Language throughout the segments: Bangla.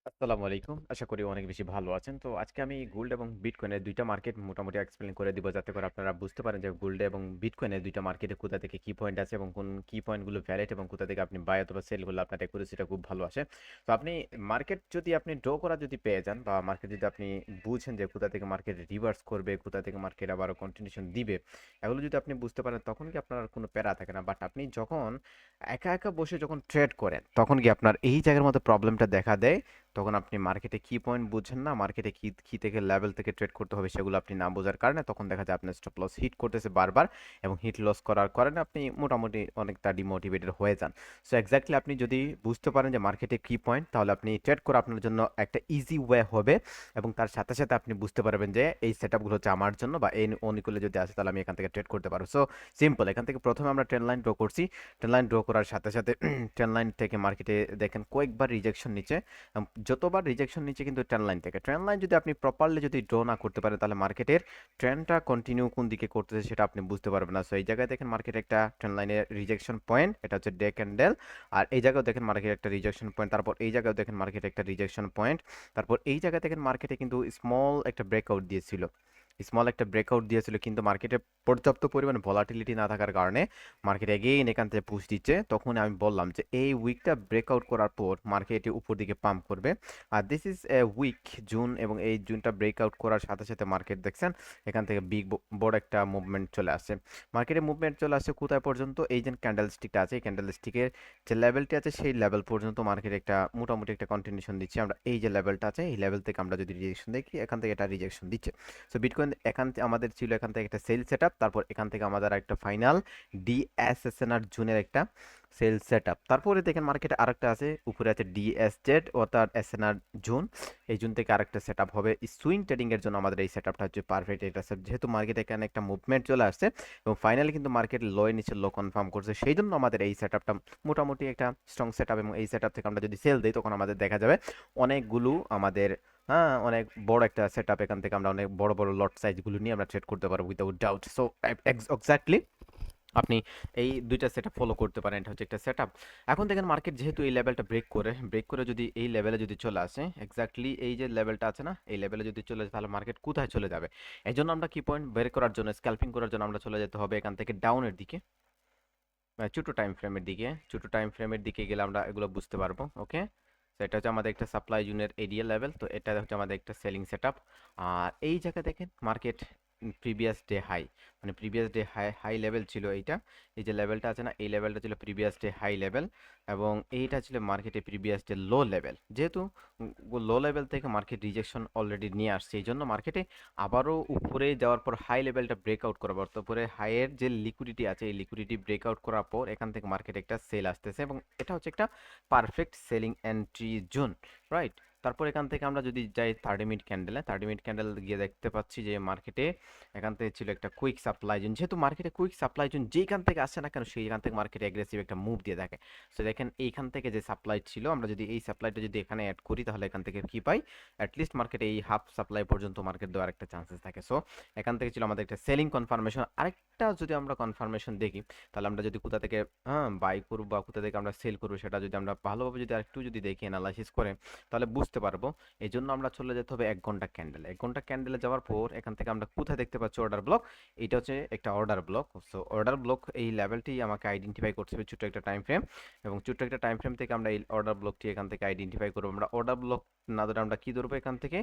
আসসালামু আলাইকুম। আশা করি অনেক বেশি ভালো আছেন। তো আজকে আমি গোল্ড এবং বিটকয়েনের ২ টা মার্কেট মোটামুটি এক্সপ্লেইন করে দিব যাতে করে আপনারা বুঝতে পারেন যে গোল্ড এবং বিটকয়েনের ২ টা মার্কেটে কোথা থেকে কি পয়েন্ট আছে এবং কোন কি পয়েন্টগুলো ভ্যালিড এবং কোথা থেকে আপনি বাই অথবা সেল করলে আপনার অ্যাকুরেসিটা খুব ভালো আসে। তো আপনি মার্কেট যদি আপনি ড্র করা যদি পেয়ে যান বা মার্কেট যদি আপনি বুঝেন যে কোথা থেকে মার্কেট রিভার্স করবে, কোথা থেকে মার্কেট আবারও কন্টিনিউশন দিবে, এগুলো যদি আপনি বুঝতে পারেন তখন কি আপনার আর কোনো প্যারা থাকে না। বাট আপনি যখন একা বসে যখন ট্রেড করেন তখন কি আপনার এই জায়গার মধ্যে প্রবলেমটা দেখা দেয়। তখন আপনি মার্কেটে কি পয়েন্ট বুঝছেন না, মার্কেটে কি থেকে লেভেল থেকে ট্রেড করতে হবে সেগুলো আপনি না বোঝার কারণে তখন দেখা যায় আপনার স্টপ লস হিট করতেছে বারবার এবং হিট লস করার কারণে আপনি মোটামুটি অনেকটা ডিমোটিভেটেড হয়ে যান। সো এক্স্যাক্টলি আপনি যদি বুঝতে পারেন যে মার্কেটে কি পয়েন্ট তাহলে আপনি ট্রেড করা আপনার জন্য একটা ইজি ওয়ে হবে এবং তার সাথে সাথে আপনি বুঝতে পারবেন যে এই সেটআপগুলো হচ্ছে আমার জন্য বা এই অনুকূলে যদি আসে তাহলে আমি এখান থেকে ট্রেড করতে পারবো। সো সিম্পল, এখান থেকে প্রথমে আমরা ট্রেন লাইন ড্র করছি। ট্রেন লাইন ড্র করার সাথে সাথে ট্রেন লাইন থেকে মার্কেটে দেখেন কয়েকবার রিজেকশন নিচে, যতবার রিজেকশন নিচ্ছে কিন্তু ট্রেন লাইন থেকে। ট্রেন লাইন যদি আপনি প্রপারলি যদি ড্র না করতে পারেন তাহলে মার্কেটের ট্রেন্ডটা কন্টিনিউ কোন দিকে করতেছে সেটা আপনি বুঝতে পারবেন না। সো এই জায়গায় দেখেন মার্কেট একটা ট্রেন লাইনের রিজেকশন পয়েন্ট, এটা হচ্ছে ডে ক্যান্ডেল। আর এই জায়গায় দেখেন মার্কেট একটা রিজেকশন পয়েন্ট, তারপর এই জায়গায় দেখেন মার্কেট একটা রিজেকশন পয়েন্ট, তারপর এই জায়গায় দেখেন মার্কেটে কিন্তু স্মল একটা ব্রেকআউট দিয়েছিল। স্মল একটা ব্রেকআউট দিয়েছিল কিন্তু মার্কেটে পর্যাপ্ত পরিমাণ ভলাটিলিটি না থাকার কারণে মার্কেট এগেইন এখান থেকে পুশ দিচ্ছে। তখন আমি বললাম যে এই উইকটা ব্রেকআউট করার পর মার্কেট উপর দিকে পাম্প করবে। আর this is a weak zone, এবং এই জুনটা ব্রেকআউট করার সাথে সাথে মার্কেট দেখছেন এখান থেকে বড় একটা মুভমেন্ট চলে আসছে। মার্কেটে মুভমেন্ট চলে আসছে কোথায় পর্যন্ত, এই যে ক্যান্ডেল স্টিকটা আছে এই ক্যান্ডেল স্টিকের যে লেভেলটি আছে সেই লেভেল পর্যন্ত মার্কেট একটা মোটামুটি একটা কন্টিনিউশন দিচ্ছে। আমরা এই যে লেভেলটা আছে এই লেভেল থেকে আমরা যদি রিজেকশন দেখি এখান থেকে এটা রিজেকশন দিচ্ছে। সো বিটকয়েন এখান থেকে আমাদের ছিল এখান থেকে একটা সেল সেটআপ, তারপর এখান থেকে আমাদের একটা ফাইনাল ডিএসএসএনআর জোনের একটা সেল সেটআপ। তারপরে দেখেন মার্কেটে আরেকটা আছে, উপরে আছে ডিএসজেড অর্থাৎ এসএনআর জোন। এই জোন থেকে আরেকটা সেটআপ হবে সুইং ট্রেডিং এর জন্য। আমাদের এই সেটআপটা হচ্ছে পারফেক্ট। এটা যেহেতু মার্কেটে এখানে একটা মুভমেন্ট চলে আসছে এবং ফাইনালি কিন্তু মার্কেট লো এর নিচে লো কনফার্ম করছে, সেই জন্য আমাদের এই সেটআপটা মোটামুটি একটা স্ট্রং সেটআপ। এবং এই সেটআপ থেকে আমরা যদি সেল দিই তখন আমাদের দেখা যাবে অনেকগুলো আমাদের, হ্যাঁ, অনেক বড় একটা সেটআপ। এখান থেকে আমরা অনেক বড় বড় লট সাইজগুলো নিয়ে আমরা ট্রেড করতে পারবো উইদাউট ডাউট। সো এক্স্যাক্টলি আপনি এই দুইটা সেটআপ ফলো করতে পারেন। এটা হচ্ছে একটা সেটআপ। এখন দেখেন মার্কেট যেহেতু এই লেভেলটা ব্রেক করে যদি এই লেভেলে যদি চলে আসে, এক্স্যাক্টলি এই যে লেভেলটা আছে না এই লেভেলে যদি চলে আসে তাহলে মার্কেট কোথায় চলে যাবে। এই জন্য আমরা কি পয়েন্ট বের করার জন্য, স্ক্যাল্পিং করার জন্য আমরা চলে যেতে হবে এখান থেকে ডাউনের দিকে, ছোট টাইম ফ্রেমের দিকে। ছোট টাইম ফ্রেমের দিকে গেলে আমরা এগুলো বুঝতে পারবো। ওকে, তো এটা হচ্ছে আমাদের একটা সাপ্লাই জোনের এরিয়া লেভেল, তো এটা হচ্ছে আমাদের একটা সেলিং সেটআপ। আর এই জায়গা দেখেন মার্কেট প্রিভিয়াস ডে হাই, মানে previous day high high level ছিল এইটা। এই যে লেভেলটা আছে না এই লেভেলটা ছিল প্রিভিয়াস ডে হাই লেভেল, এবং এইটা ছিল মার্কেটে প্রিভিয়াস ডে লো লেভেল। যেহেতু লো লেভেল থেকে মার্কেট রিজেকশন অলরেডি নিয়ে আসছে, এই জন্য মার্কেটে আবারও উপরে যাওয়ার পর হাই লেভেলটা ব্রেকআউট করার পর, তারপরে হাইয়ের যে লিকুইডিটি আছে এই লিকুইডিটি ব্রেকআউট করার পর এখান থেকে মার্কেট একটা সেল আসতেছে এবং এটা হচ্ছে একটা perfect selling entry zone, right. তারপর এখান থেকে আমরা যদি যাই 30 মিনিট ক্যান্ডেলে, 30 মিনিট ক্যান্ডেল গিয়ে দেখতে পাচ্ছি যে মার্কেটে এখান থেকে ছিল একটা কুইক সাপ্লাই জোন। যেহেতু মার্কেটে কুইক সাপ্লাই জোন যেখান থেকে আসছে না কেন সেইখান থেকে মার্কেটে অ্যাগ্রেসিভ একটা মুভ দিয়ে থাকে। সো দেখেন এইখান থেকে যে সাপ্লাই ছিল, আমরা যদি এই সাপ্লাইটা যদি এখানে অ্যাড করি তাহলে এখান থেকে কি পাই, অ্যাটলিস্ট মার্কেটে এই হাফ সাপ্লাই পর্যন্ত মার্কেট দেওয়ার একটা চান্সেস থাকে। সো এখান থেকে ছিল আমাদের একটা সেলিং কনফার্মেশন। আরেকটা যদি আমরা কনফার্মেশন দেখি তাহলে আমরা যদি কোথা থেকে, হ্যাঁ, বাই করবো বা কোথা থেকে আমরা সেল করবো সেটা যদি আমরা ভালোভাবে যদি আরেকটু যদি দেখি অ্যানালাইসিস করে তাহলে বুঝতে পারবো। এই জন্য আমরা চলে যেতে হবে 1 ঘন্টা ক্যান্ডেলে। 1 ঘন্টা ক্যান্ডেলে যাওয়ার পর এখান থেকে আমরা কোথায় দেখতে পাচ্ছি অর্ডার ব্লক। এটা হচ্ছে একটা order block. So order block এই লেভেলটি আমাকে আইডেন্টিফাই করতে হবে ছোট্ট একটা টাইম ফ্রেম, এবং ছোট্ট একটা টাইম ফ্রেম থেকে আমরা এই অর্ডার ব্লকটি এখান থেকে আইডেন্টিফাই করবো। আমরা অর্ডার ব্লক না ধরে আমরা কি ধরবো, এখান থেকে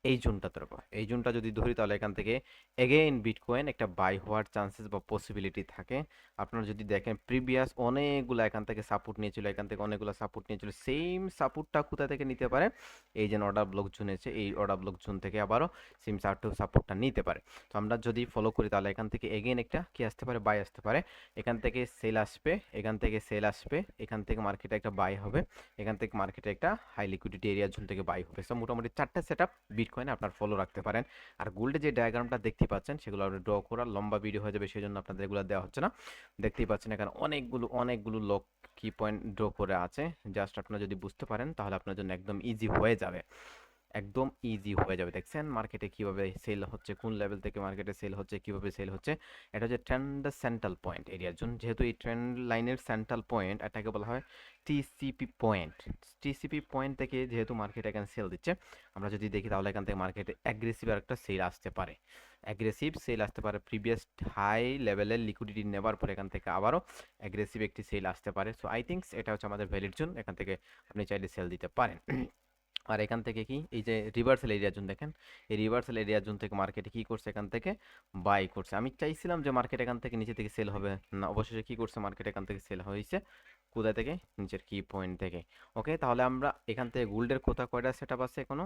এই জোনটা ধরবো। এই জোনটা যদি ধরি তাহলে এখান থেকে এগেইন বিটকয়েন একটা বাই হওয়ার চান্সেস বা পসিবিলিটি থাকে। আপনারা যদি দেখেন প্রিভিয়াস অনেকগুলো এখান থেকে সাপোর্ট নিয়েছিল, এখান থেকে অনেকগুলো সাপোর্ট নিয়েছিল, সেম সাপোর্টটা কোথা থেকে নিতে পারে, এই যে অর্ডার ব্লক জোন আছে এই অর্ডার ব্লক জোন থেকে আবারও সেম সাপোর্টটা নিতে পারে। তো আমরা যদি ফলো করি তাহলে এখান থেকে এগেইন একটা কি আসতে পারে, বাই আসতে পারে। এখান থেকে সেল আসবে, এখান থেকে সেল আসবে, এখান থেকে মার্কেটে একটা বাই হবে, এখান থেকে মার্কেটে একটা হাই লিকুইডিটি এরিয়া জোন থেকে বাই হবে। সো মোটামুটি 4টা সেটআপ বিটকয়েনে আপনার ফলো রাখতে পারেন। আর গোল্ডে যে ডায়াগ্রামটা দেখতে পাচ্ছেন সেগুলো আপনি ড্র করা লম্বা ভিডিও হয়ে যাবে, সেই জন্য আপনাদের এগুলো দেওয়া হচ্ছে না। দেখতেই পাচ্ছেন এখানে অনেকগুলো লক কি পয়েন্ট ড্র করে আছে। জাস্ট আপনারা যদি বুঝতে পারেন তাহলে আপনার জন্য একদম ইজি হয়ে যাবে। একদম ইজি হয়ে যাবে। দেখছেন মার্কেটে কিভাবে সেল হচ্ছে, কোন লেভেল থেকে মার্কেটে সেল হচ্ছে, কিভাবে সেল হচ্ছে। এটা হচ্ছে ট্রেন্ড সেন্ট্রাল পয়েন্ট এরিয়ার জন্য, যেহেতু এই ট্রেন্ড লাইনের সেন্ট্রাল পয়েন্ট এটাকে বলা হয় টিসিপি পয়েন্ট। টিসিপি পয়েন্ট থেকে যেহেতু মার্কেট এখানে সেল দিচ্ছে, আমরা যদি দেখি তাহলে এখান থেকে মার্কেটে অ্যাগ্রেসিভ একটা সেল আসতে পারে। অ্যাগ্রেসিভ সেল আসতে পারে, প্রিভিয়াস হাই লেভেলের লিকুইডিটি নেবার পরে এখান থেকে আবারও অ্যাগ্রেসিভ একটি সেল আসতে পারে। সো আই থিঙ্কস এটা হচ্ছে আমাদের ভ্যালিড জোন, এখান থেকে আপনি চাইলে সেল দিতে পারেন। আর এখান থেকে কি এই যে রিভার্সাল এরিয়া জোন দেখেন, এই রিভার্সাল এরিয়া জোন থেকে মার্কেটে কি করছে, এখান থেকে বাই করছে। আমি চাইছিলাম যে মার্কেট এখান থেকে নিচে থেকে সেল হবে, না অবশেষে কি করছে, মার্কেট এখান থেকে সেল হয়েছে। কোথা থেকে? নিচের কি পয়েন্ট থেকে। ওকে, তাহলে আমরা এখান থেকে গোল্ডের কয়টা সেট আপ আছে এখনো?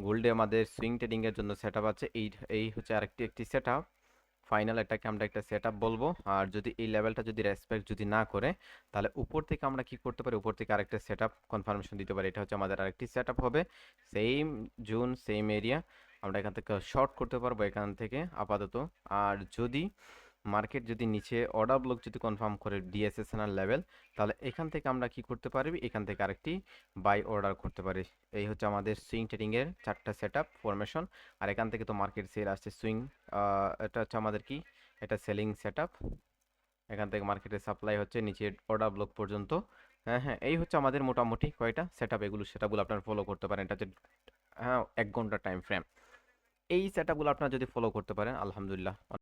গোল্ডে আমাদের সুইং ট্রেডিং এর জন্য সেট আপ আছে এই, এই হচ্ছে একটি সেট আপ। ফাইনাল এটাকে আমরা একটা সেট আপ বলবো। আর যদি এই লেভেলটা যদি রেসপেক্ট যদি না করে, তাহলে উপর থেকে আমরা কি করতে পারি, উপর থেকে আরেকটা সেট আপ কনফার্মেশন দিতে পারি। এটা হচ্ছে আমাদের আরেকটি সেট আপ হবে, সেম জোন সেম এরিয়া। আমরা এখান থেকে শর্ট করতে পারবো এখান থেকে আপাতত। আর যদি মার্কেট যদি নিচে অর্ডার ব্লক যদি কনফার্ম করে ডিএসএসএনআর লেভেল, তাহলে এখান থেকে আমরা কি করতে পারবি, এখান থেকে আরেকটি বাই অর্ডার করতে পারি। এই হচ্ছে আমাদের সুইং ট্রেডিং এর চারটা সেট আপ ফরমেশন। আর এখান থেকে তো মার্কেট সেল আসছে সুইং, এটা হচ্ছে আমাদের কি, এটা সেলিং সেট আপ। এখান থেকে মার্কেটে সাপ্লাই হচ্ছে নিচে অর্ডার ব্লক পর্যন্ত। হ্যাঁ হ্যাঁ, এই হচ্ছে আমাদের মোটামুটি কয়টা সেট আপ, এগুলো সেটআপগুলো আপনারা ফলো করতে পারেন। এটা হচ্ছে হ্যাঁ 1 ঘন্টা টাইম ফ্রেম। এই সেটআপগুলো আপনারা যদি ফলো করতে পারেন আলহামদুলিল্লাহ